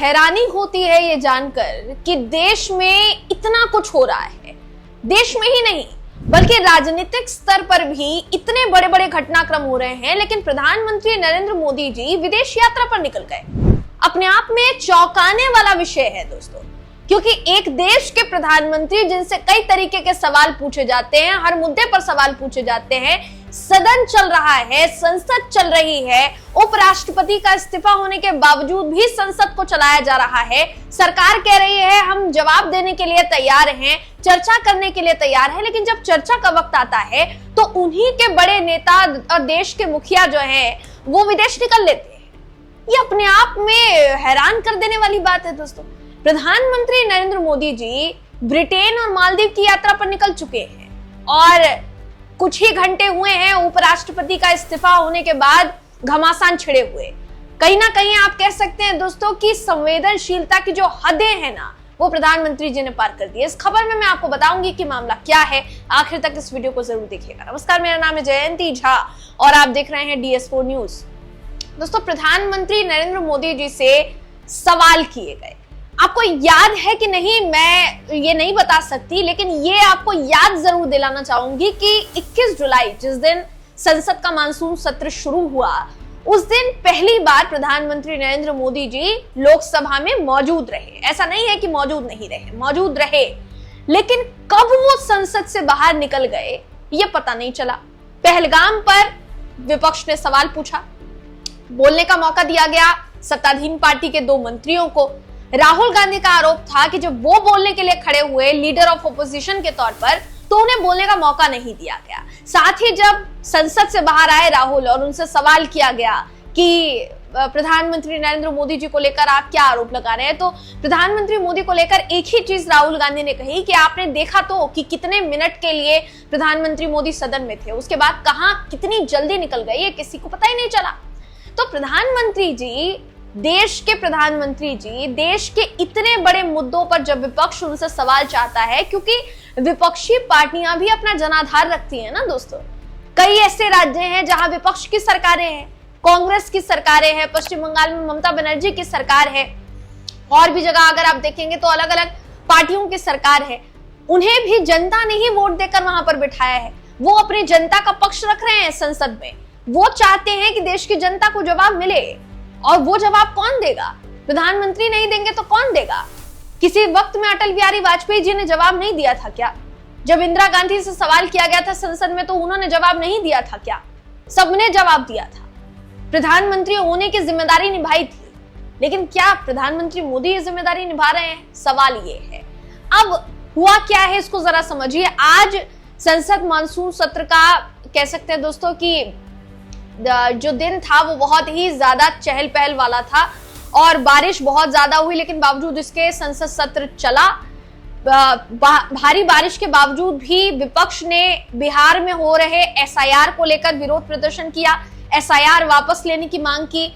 हैरानी होती है ये जानकर कि देश में इतना कुछ हो रहा है। देश में ही नहीं बल्कि राजनीतिक स्तर पर भी इतने बड़े बड़े घटनाक्रम हो रहे हैं, लेकिन प्रधानमंत्री नरेंद्र मोदी जी विदेश यात्रा पर निकल गए। अपने आप में चौंकाने वाला विषय है दोस्तों, क्योंकि एक देश के प्रधानमंत्री जिनसे कई तरीके के सवाल पूछे जाते हैं, हर मुद्दे पर सवाल पूछे जाते हैं, सदन चल रहा है, संसद चल रही है, उपराष्ट्रपति का इस्तीफा होने के बावजूद भी संसद को चलाया जा रहा है, सरकार कह रही है हम जवाब देने के लिए तैयार हैं, चर्चा करने के लिए तैयार है, लेकिन जब चर्चा का वक्त आता है तो उन्हीं के बड़े नेता और देश के मुखिया जो है वो विदेश निकल लेते हैं। ये अपने आप में हैरान कर देने वाली बात है दोस्तों। प्रधानमंत्री नरेंद्र मोदी जी ब्रिटेन और मालदीव की यात्रा पर निकल चुके हैं और कुछ ही घंटे हुए हैं उपराष्ट्रपति का इस्तीफा होने के बाद घमासान छिड़े हुए। कहीं ना कहीं आप कह सकते हैं दोस्तों कि संवेदनशीलता की जो हदें हैं ना, वो प्रधानमंत्री जी ने पार कर दी है। इस खबर में मैं आपको बताऊंगी कि मामला क्या है, आखिर तक इस वीडियो को जरूर देखिएगा। नमस्कार, मेरा नाम है जयंती झा और आप देख रहे हैं DS4 न्यूज। दोस्तों, प्रधानमंत्री नरेंद्र मोदी जी से सवाल किए गए। आपको याद है कि नहीं मैं ये नहीं बता सकती, लेकिन ये आपको याद जरूर दिलाना चाहूंगी कि 21 जुलाई जिस दिन संसद का मानसून सत्र शुरू हुआ, उस दिन पहली बार प्रधानमंत्री नरेंद्र मोदी जी लोकसभा में मौजूद रहे। ऐसा नहीं है कि मौजूद नहीं रहे, मौजूद रहे, लेकिन कब वो संसद से बाहर निकल गए ये पता नहीं चला। पहलगाम पर विपक्ष ने सवाल पूछा, बोलने का मौका दिया गया सत्ताधीन पार्टी के 2 मंत्रियों को। राहुल गांधी का आरोप था कि जब वो बोलने के लिए खड़े हुए लीडर ऑफ ऑपोजिशन के तौर पर, तो उन्हें बोलने का मौका नहीं दिया गया। साथ ही जब संसद से बाहर आए राहुल और उनसे सवाल किया गया कि प्रधानमंत्री नरेंद्र मोदी जी को लेकर आप क्या आरोप लगा रहे हैं, तो प्रधानमंत्री मोदी को लेकर एक ही चीज राहुल गांधी ने कही कि आपने देखा तो कि कितने मिनट के लिए प्रधानमंत्री मोदी सदन में थे, उसके बाद कहां कितनी जल्दी निकल गए ये किसी को पता ही नहीं चला। तो प्रधानमंत्री जी, देश के प्रधानमंत्री जी, देश के इतने बड़े मुद्दों पर जब विपक्ष उनसे सवाल चाहता है, क्योंकि विपक्षी पार्टियां भी अपना जनाधार रखती हैं ना दोस्तों। कई ऐसे राज्य हैं जहां विपक्ष की सरकारें हैं, कांग्रेस की सरकारें हैं, पश्चिम बंगाल में ममता बनर्जी की सरकार है, और भी जगह अगर आप देखेंगे तो अलग अलग पार्टियों की सरकार है। उन्हें भी जनता ने ही वोट देकर वहां पर बिठाया है। वो अपनी जनता का पक्ष रख रहे हैं संसद में। वो चाहते हैं कि देश की जनता को जवाब मिले, और वो जवाब कौन देगा? प्रधानमंत्री नहीं देंगे तो कौन देगा? किसी वक्त में अटल बिहारी वाजपेयी जी ने जवाब नहीं दिया था क्या? जब इंदिरा गांधी से सवाल किया गया था संसद में तो उन्होंने जवाब नहीं दिया था क्या? सबने जवाब दिया था। प्रधानमंत्री होने की जिम्मेदारी निभाई थी, लेकिन क्या प्रधानमंत्री मोदी ये जिम्मेदारी निभा रहे हैं? सवाल ये है। अब हुआ क्या है इसको जरा समझिए। आज संसद मानसून सत्र का कह सकते हैं दोस्तों कि जो दिन था वो बहुत ही ज्यादा चहल पहल वाला था और बारिश बहुत ज्यादा हुई, लेकिन बावजूद इसके संसद सत्र चला। भारी बारिश के बावजूद भी विपक्ष ने बिहार में हो रहे SIR को लेकर विरोध प्रदर्शन किया, SIR वापस लेने की मांग की।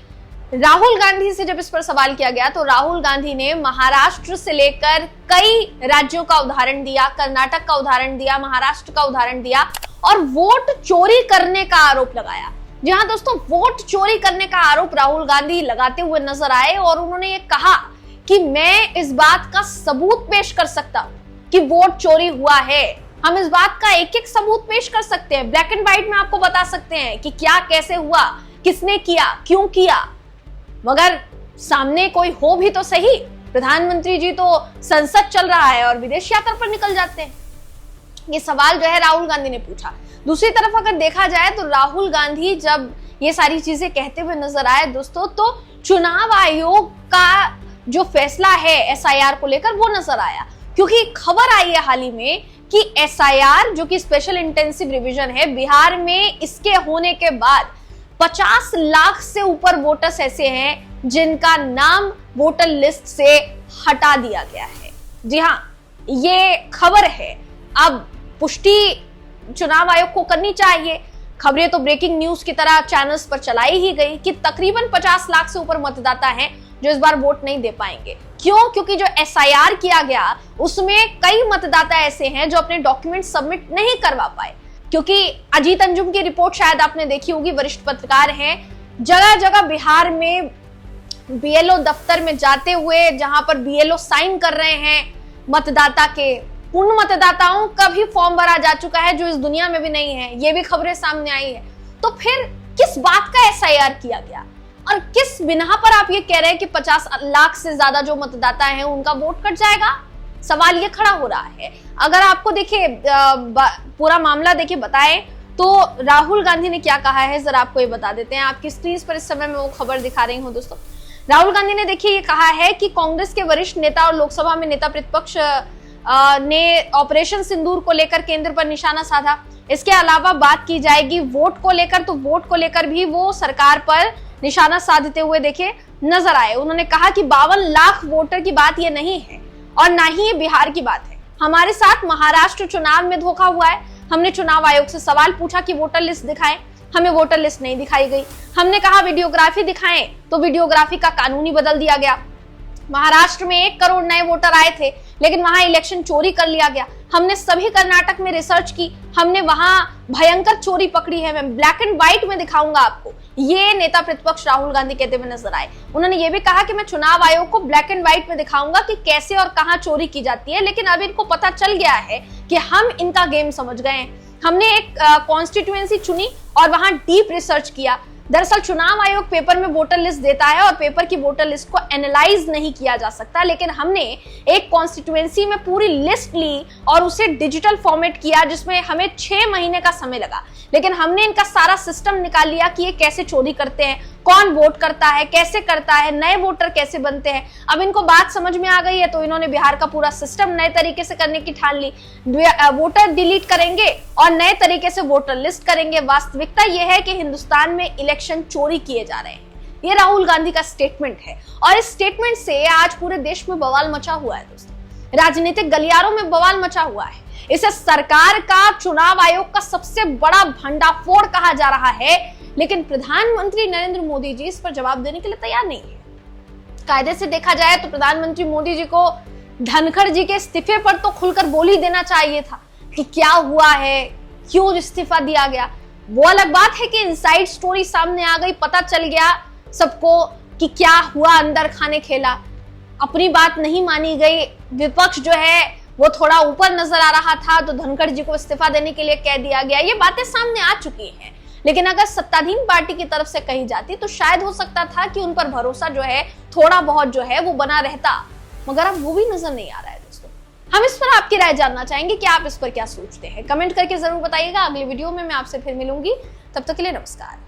राहुल गांधी से जब इस पर सवाल किया गया तो राहुल गांधी ने महाराष्ट्र से लेकर कई राज्यों का उदाहरण दिया, कर्नाटक का उदाहरण दिया, महाराष्ट्र का उदाहरण दिया और वोट चोरी करने का आरोप लगाया। जी हाँ दोस्तों, वोट चोरी करने का आरोप राहुल गांधी लगाते हुए नजर आए और उन्होंने ये कहा कि मैं इस बात का सबूत पेश कर सकता हूं कि वोट चोरी हुआ है। हम इस बात का एक एक सबूत पेश कर सकते हैं, ब्लैक एंड व्हाइट में आपको बता सकते हैं कि क्या कैसे हुआ, किसने किया, क्यों किया, मगर सामने कोई हो भी तो सही। प्रधानमंत्री जी तो संसद चल रहा है और विदेश यात्रा पर निकल जाते हैं। ये सवाल जो है राहुल गांधी ने पूछा। दूसरी तरफ अगर देखा जाए तो राहुल गांधी जब ये सारी चीजें कहते हुए नजर आए दोस्तों, तो चुनाव आयोग का जो फैसला है SIR को लेकर वो नजर आया, क्योंकि खबर आई है हाल ही में कि SIR जो कि स्पेशल इंटेंसिव रिवीजन है, बिहार में इसके होने के बाद 50 लाख से ऊपर वोटर्स ऐसे हैं जिनका नाम वोटर लिस्ट से हटा दिया गया है। जी हाँ, ये खबर है। अब पुष्टि चुनाव आयोग को करनी चाहिए। खबरें तो ब्रेकिंग न्यूज की तरह चैनल्स पर चलाई ही गई कि तकरीबन 50 लाख से ऊपर मतदाता हैं जो इस बार वोट नहीं दे पाएंगे। क्यों? क्योंकि जो SIR किया गया उसमें कई मतदाता ऐसे हैं जो अपने डॉक्यूमेंट सबमिट नहीं करवा पाए, क्योंकि अजीत अंजुम की रिपोर्ट शायद आपने देखी होगी, वरिष्ठ पत्रकार हैं, जगह जगह बिहार में बीएलओ दफ्तर में जाते हुए जहां पर बीएलओ साइन कर रहे हैं मतदाता के, उन मतदाताओं का भी फॉर्म भरा जा चुका है जो इस दुनिया में भी नहीं है, ये भी खबरें सामने आई है। तो फिर किस बात का एसआईआर किया गया और किस बिना पर आप ये कह रहे हैं कि 50 लाख से ज्यादा जो मतदाता हैं उनका वोट कट जाएगा? सवाल ये खड़ा हो रहा है। अगर आपको देखिए पूरा मामला देखिए बताएं तो राहुल गांधी ने क्या कहा है, जरा आपको ये बता देते हैं। आपकी स्क्रीन पर इस समय मैं वो खबर दिखा रही हूँ दोस्तों। राहुल गांधी ने देखिए ये कहा है कि कांग्रेस के वरिष्ठ नेता और लोकसभा में नेता प्रतिपक्ष ने ऑपरेशन सिंदूर को लेकर केंद्र पर निशाना साधा। इसके अलावा बात की जाएगी वोट को लेकर, तो वोट को लेकर भी वो सरकार पर निशाना साधते हुए देखे नजर आए। उन्होंने कहा कि 52 लाख वोटर की बात ये नहीं है और ना ही ये बिहार की बात है। हमारे साथ महाराष्ट्र चुनाव में धोखा हुआ है। हमने चुनाव आयोग से सवाल पूछा कि वोटर लिस्ट दिखाएं, हमें वोटर लिस्ट नहीं दिखाई गई। हमने कहा वीडियोग्राफी दिखाएं, तो वीडियोग्राफी का कानून ही बदल दिया गया। महाराष्ट्र में 1 करोड़ नए वोटर आए थे लेकिन वहां इलेक्शन चोरी कर लिया गया। हमने सभी कर्नाटक में रिसर्च की, हमने वहां भयंकर चोरी पकड़ी है। मैं ब्लैक एंड व्हाइट में दिखाऊंगा आपको, ये नेता प्रतिपक्ष राहुल गांधी कहते हुए नजर आए। उन्होंने ये भी कहा कि मैं चुनाव आयोग को ब्लैक एंड व्हाइट में दिखाऊंगा कि कैसे और कहां चोरी की जाती है। लेकिन अब इनको पता चल गया है कि हम इनका गेम समझ गए हैं। हमने एक कॉन्स्टिट्यूएंसी चुनी और वहां डीप रिसर्च किया। दरअसल चुनाव आयोग पेपर में वोटर लिस्ट देता है और पेपर की वोटर लिस्ट को एनालाइज नहीं किया जा सकता, लेकिन हमने एक कॉन्स्टिट्यूएंसी में पूरी लिस्ट ली और उसे डिजिटल फॉर्मेट किया जिसमें हमें 6 महीने का समय लगा। लेकिन हमने इनका सारा सिस्टम निकाल लिया कि ये कैसे चोरी करते हैं, कौन वोट करता है, कैसे करता है, नए वोटर कैसे बनते हैं। अब इनको बात समझ में आ गई है तो इन्होंने बिहार का पूरा सिस्टम नए तरीके से करने की ठान ली। वोटर डिलीट करेंगे और नए तरीके से वोटर लिस्ट करेंगे। वास्तविकता यह है कि हिंदुस्तान में इलेक्शन चोरी किए जा रहे हैं। ये राहुल गांधी का स्टेटमेंट है और इस स्टेटमेंट से आज पूरे देश में बवाल मचा हुआ है दोस्तों। राजनीतिक गलियारों में बवाल मचा हुआ है। इसे सरकार का, चुनाव आयोग का सबसे बड़ा भंडाफोड़ कहा जा रहा है, लेकिन प्रधानमंत्री नरेंद्र मोदी जी इस पर जवाब देने के लिए तैयार नहीं है। कायदे से देखा जाए तो प्रधानमंत्री मोदी जी को धनखड़ जी के इस्तीफे पर तो खुलकर बोल ही देना चाहिए था कि क्या हुआ है, क्यों इस्तीफा दिया गया। वो अलग बात है कि इनसाइड स्टोरी सामने आ गई, पता चल गया सबको कि क्या हुआ, अंदर खाने खेला, अपनी बात नहीं मानी गई। विपक्ष जो है वो थोड़ा ऊपर नजर आ रहा था तो धनखड़ जी को इस्तीफा देने के लिए कह दिया गया। ये बातें सामने आ चुकी हैं, लेकिन अगर सत्ताधीन पार्टी की तरफ से कही जाती तो शायद हो सकता था कि उन पर भरोसा जो है थोड़ा बहुत जो है वो बना रहता, मगर अब वो भी नजर नहीं आ रहा है दोस्तों। हम इस पर आपकी राय जानना चाहेंगे कि आप इस पर क्या सोचते हैं, कमेंट करके जरूर बताइएगा। अगली वीडियो में मैं आपसे फिर मिलूंगी, तब तक के लिए नमस्कार।